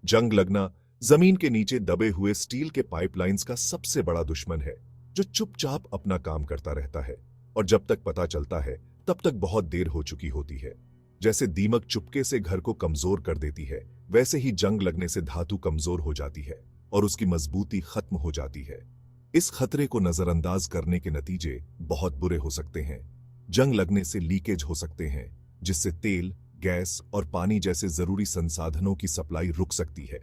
जंग लगना जमीन के नीचे दबे हुए स्टील के पाइपलाइंस का सबसे बड़ा दुश्मन है, जो चुपचाप अपना काम करता रहता है और जब तक पता चलता है तब तक बहुत देर हो चुकी होती है। जैसे दीमक चुपके से घर को कमजोर कर देती है, वैसे ही जंग लगने से धातु कमजोर हो जाती है और उसकी मजबूती खत्म हो जाती है। इस खतरे को नजरअंदाज करने के नतीजे बहुत बुरे हो सकते हैं। जंग लगने से लीकेज हो सकते हैं, जिससे तेल, गैस और पानी जैसे जरूरी संसाधनों की सप्लाई रुक सकती है।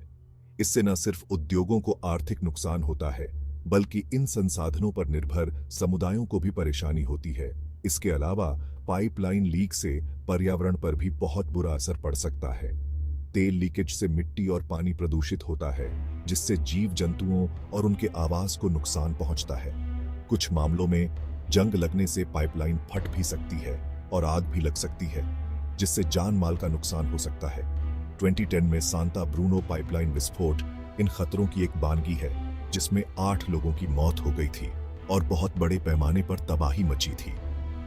इससे न सिर्फ उद्योगों को आर्थिक नुकसान होता है, बल्कि इन संसाधनों पर निर्भर समुदायों को भी परेशानी होती है। इसके अलावा पाइपलाइन लीक से पर्यावरण पर भी बहुत बुरा असर पड़ सकता है। तेल लीकेज से मिट्टी और पानी प्रदूषित होता है, जिससे जीव जंतुओं और उनके आवास को नुकसान पहुंचता है। कुछ मामलों में जंग लगने से पाइपलाइन फट भी सकती है और आग भी लग सकती है, जिससे जान माल का नुकसान हो सकता है। 2010 में सांता ब्रूनो पाइपलाइन विस्फोट इन खतरों की एक बानगी है, जिसमें 8 लोगों की मौत हो गई थी और बहुत बड़े पैमाने पर तबाही मची थी।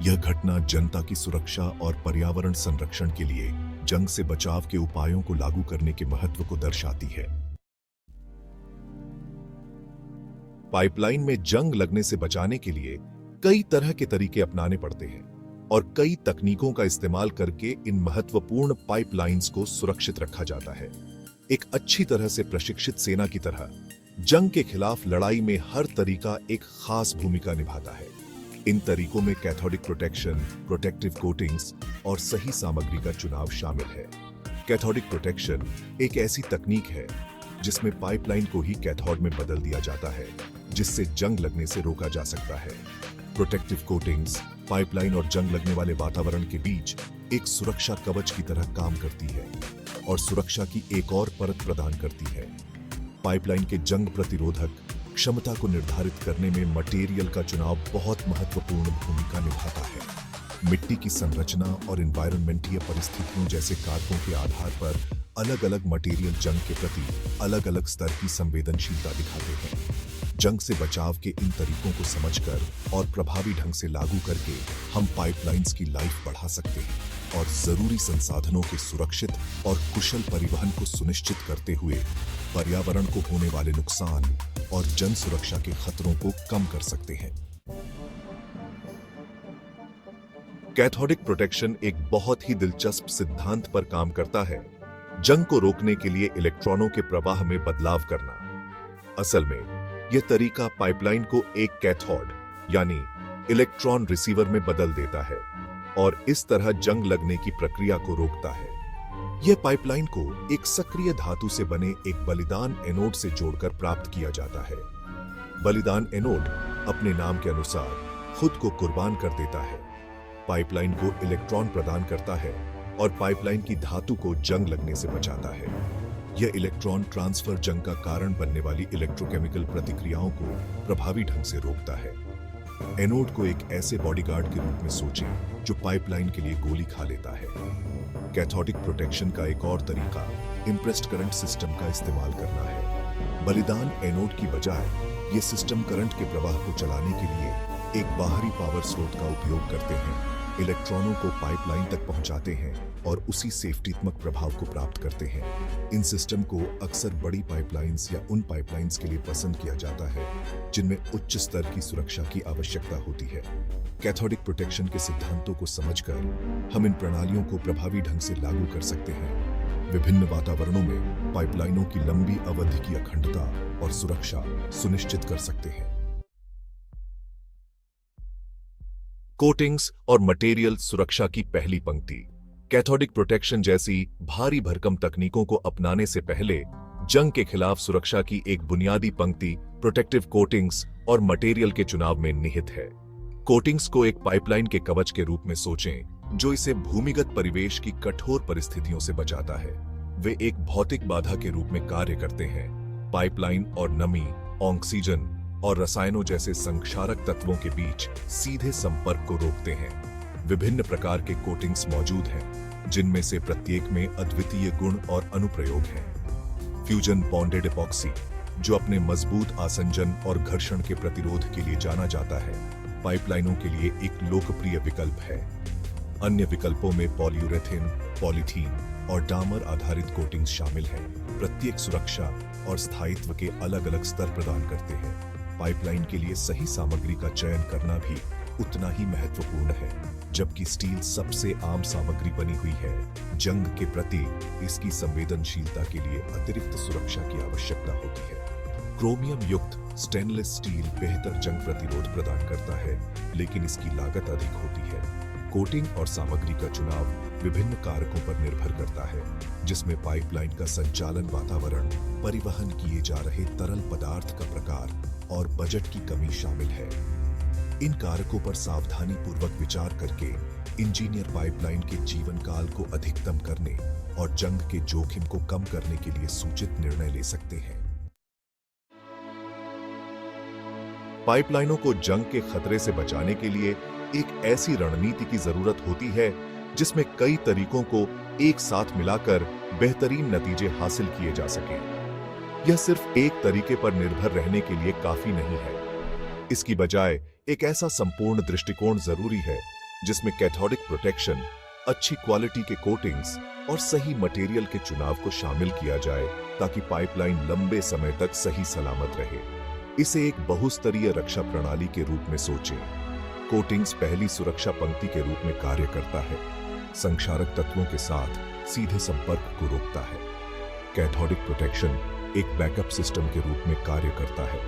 यह घटना जनता की सुरक्षा और पर्यावरण संरक्षण के लिए जंग से बचाव के उपायों को लागू करने के महत्व को दर्शाती है। पाइपलाइन में जंग लगने से बचाने के लिए कई तरह के तरीके अपनाने पड़ते हैं और कई तकनीकों का इस्तेमाल करके इन महत्वपूर्ण पाइपलाइंस को सुरक्षित रखा जाता है। एक अच्छी तरह से प्रशिक्षित सेना की तरह जंग के खिलाफ लड़ाई में हर तरीका एक खास भूमिका निभाता है। इन तरीकों में कैथोडिक प्रोटेक्शन, प्रोटेक्टिव कोटिंग्स और सही सामग्री का चुनाव शामिल है। कैथोडिक प्रोटेक्शन एक ऐसी तकनीक है जिसमें पाइपलाइन को ही कैथोड में बदल दिया जाता है, जिससे जंग लगने से रोका जा सकता है। प्रोटेक्टिव कोटिंग्स पाइपलाइन और जंग लगने वाले वातावरण के बीच एक सुरक्षा कवच की तरह काम करती है और सुरक्षा की एक और परत प्रदान करती है। पाइपलाइन के जंग प्रतिरोधक क्षमता को निर्धारित करने में मटेरियल का चुनाव बहुत महत्वपूर्ण भूमिका निभाता है। मिट्टी की संरचना और एनवायरनमेंटीय परिस्थितियों जैसे कारकों के आधार पर अलग अलग मटेरियल जंग के प्रति अलग अलग स्तर की संवेदनशीलता दिखाते हैं। जंग से बचाव के इन तरीकों को समझकर और प्रभावी ढंग से लागू करके हम पाइपलाइंस की लाइफ बढ़ा सकते हैं और जरूरी संसाधनों के सुरक्षित और कुशल परिवहन को सुनिश्चित करते हुए पर्यावरण को होने वाले नुकसान और जन सुरक्षा के खतरों को कम कर सकते हैं। कैथोडिक प्रोटेक्शन एक बहुत ही दिलचस्प सिद्धांत पर काम करता है, जंग को रोकने के लिए इलेक्ट्रॉनों के प्रवाह में बदलाव करना। असल में यह तरीका पाइपलाइन को एक कैथोड यानी इलेक्ट्रॉन रिसीवर में बदल देता है और इस तरह जंग लगने की प्रक्रिया को रोकता है। यह पाइपलाइन को एक सक्रिय धातु से बने एक बलिदान एनोड से जोड़कर प्राप्त किया जाता है। बलिदान एनोड अपने नाम के अनुसार खुद को कुर्बान कर देता है, पाइपलाइन को इलेक्ट्रॉन प्रदान करता है और पाइपलाइन की धातु को जंग लगने से बचाता है। यह इलेक्ट्रॉन ट्रांसफर जंग का कारण बनने वाली इलेक्ट्रोकेमिकल प्रतिक्रियाओं को प्रभावी ढंग से रोकता है। एनोड को एक ऐसे बॉडीगार्ड के रूप में सोचें जो पाइपलाइन के लिए गोली खा लेता है। कैथोडिक प्रोटेक्शन का एक और तरीका इंप्रेस्ड करंट सिस्टम का इस्तेमाल करना है। बलिदान एनोड की बजाय ये सिस्टम करंट के प्रवाह को चलाने के लिए एक बाहरी पावर स्रोत का उपयोग करते हैं, इलेक्ट्रॉनों को पाइपलाइन तक पहुंचाते हैं और उसी सेफ्टीत्मक प्रभाव को प्राप्त करते हैं। इन सिस्टम को अक्सर बड़ी पाइपलाइंस या उन पाइपलाइंस के लिए पसंद किया जाता है जिनमें उच्च स्तर की सुरक्षा की आवश्यकता होती है। कैथोडिक प्रोटेक्शन के सिद्धांतों को समझकर हम इन प्रणालियों को प्रभावी ढंग से लागू कर सकते हैं। विभिन्न वातावरणों में पाइपलाइनों की लंबी अवधि की अखंडता और सुरक्षा सुनिश्चित कर सकते हैं। कोटिंग्स और मटेरियल सुरक्षा की पहली पंक्ति। कैथोडिक प्रोटेक्शन जैसी भारी भरकम तकनीकों को अपनाने से पहले जंग के खिलाफ सुरक्षा की एक बुनियादी पंक्ति प्रोटेक्टिव कोटिंग्स और मटेरियल के चुनाव में निहित है। कोटिंग्स को एक पाइपलाइन के कवच के रूप में सोचें, जो इसे भूमिगत परिवेश की कठोर परिस्थितियों से बचाता है। वे एक भौतिक बाधा के रूप में कार्य करते हैं, पाइपलाइन और नमी, ऑक्सीजन और रसायनों जैसे संक्षारक तत्वों के बीच सीधे संपर्क को रोकते हैं। विभिन्न प्रकार के कोटिंग्स मौजूद हैं, जिनमें से प्रत्येक में अद्वितीय गुण और अनुप्रयोग हैं। फ्यूजन बॉन्डेड एपॉक्सी, जो अपने मजबूत आसंजन और घर्षण के प्रतिरोध के लिए जाना जाता है, पाइपलाइनों के लिए एक लोकप्रिय विकल्प है। अन्य विकल्पों में पॉलीयूरेथेन, पॉलीथीन, और डामर आधारित कोटिंग्स शामिल हैं। प्रत्येक सुरक्षा और स्थायित्व के अलग अलग स्तर प्रदान करते हैं। पाइपलाइन के लिए सही सामग्री का चयन करना भी उतना ही महत्वपूर्ण है। जबकि स्टील सबसे आम सामग्री बनी हुई है, जंग के प्रति इसकी संवेदनशीलता के लिए अतिरिक्त सुरक्षा की आवश्यकता होती है। क्रोमियम युक्त स्टेनलेस स्टील बेहतर जंग प्रतिरोध प्रदान करता है, लेकिन इसकी लागत अधिक होती है। कोटिंग और सामग्री का चुनाव विभिन्न कारकों पर निर्भर करता है, जिसमें पाइपलाइन का संचालन, वातावरण, परिवहन किए जा रहे तरल पदार्थ का प्रकार और बजट की कमी शामिल है। इन कारकों पर सावधानीपूर्वक विचार करके इंजीनियर पाइपलाइन के जीवन काल को अधिकतम करने और जंग के जोखिम को कम करने के लिए सूचित निर्णय ले सकते हैं। पाइपलाइनों को जंग के खतरे से बचाने के लिए एक ऐसी रणनीति की जरूरत होती है जिसमें कई तरीकों को एक साथ मिलाकर बेहतरीन नतीजे हासिल किए जा सकें। यह सिर्फ एक तरीके पर निर्भर रहने के लिए काफी नहीं है। इसकी बजाय एक ऐसा संपूर्ण दृष्टिकोण जरूरी है जिसमें कैथोडिक प्रोटेक्शन, अच्छी क्वालिटी के कोटिंग्स और सही मटेरियल के चुनाव को शामिल किया जाए, ताकि पाइपलाइन लंबे समय तक सही सलामत रहे। इसे एक बहुस्तरीय रक्षा प्रणाली के रूप में सोचें। कोटिंग्स पहली सुरक्षा पंक्ति के रूप में कार्य करता है, संक्षारक तत्वों के साथ सीधे संपर्क को रोकता है। कैथोडिक प्रोटेक्शन एक बैकअप सिस्टम के रूप में कार्य करता है,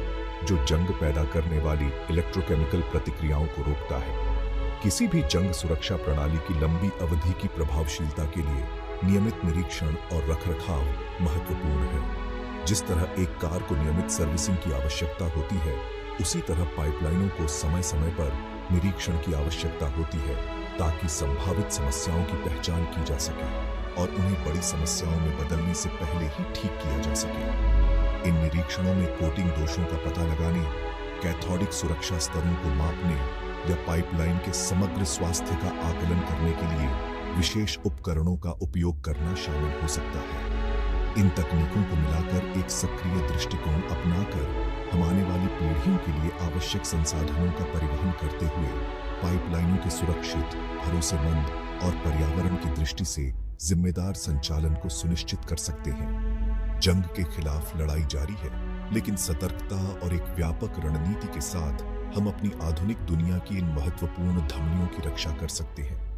जो जंग पैदा करने वाली इलेक्ट्रोकेमिकल प्रतिक्रियाओं को रोकता है। किसी भी जंग सुरक्षा प्रणाली की लंबी अवधि की प्रभावशीलता के लिए नियमित निरीक्षण और रखरखाव महत्वपूर्ण है। जिस तरह एक कार को नियमित सर्विसिंग की आवश्यकता होती है, उसी तरह पाइपलाइनों को समय समय पर निरीक्षण की आवश्यकता होती है, ताकि संभावित समस्याओं की पहचान की जा सके और उन्हें बड़ी समस्याओं में बदलने से पहले ही ठीक किया जा सके। इन निरीक्षणों में कोटिंग दोषों का पता लगाने, कैथोडिक सुरक्षा स्तरों को मापने या पाइपलाइन के समग्र स्वास्थ्य का आकलन करने के लिए विशेष उपकरणों का उपयोग करना शामिल हो सकता है। इन तकनीकों को मिलाकर एक सक्रिय दृष्टिकोण अपनाकर हम आने वाली पीढ़ियों के लिए आवश्यक संसाधनों का परिवहन करते हुए पाइपलाइनों के सुरक्षित, भरोसेमंद और पर्यावरण की दृष्टि से जिम्मेदार संचालन को सुनिश्चित कर सकते हैं। जंग के खिलाफ लड़ाई जारी है, लेकिन सतर्कता और एक व्यापक रणनीति के साथ हम अपनी आधुनिक दुनिया की इन महत्वपूर्ण धमनियों की रक्षा कर सकते हैं।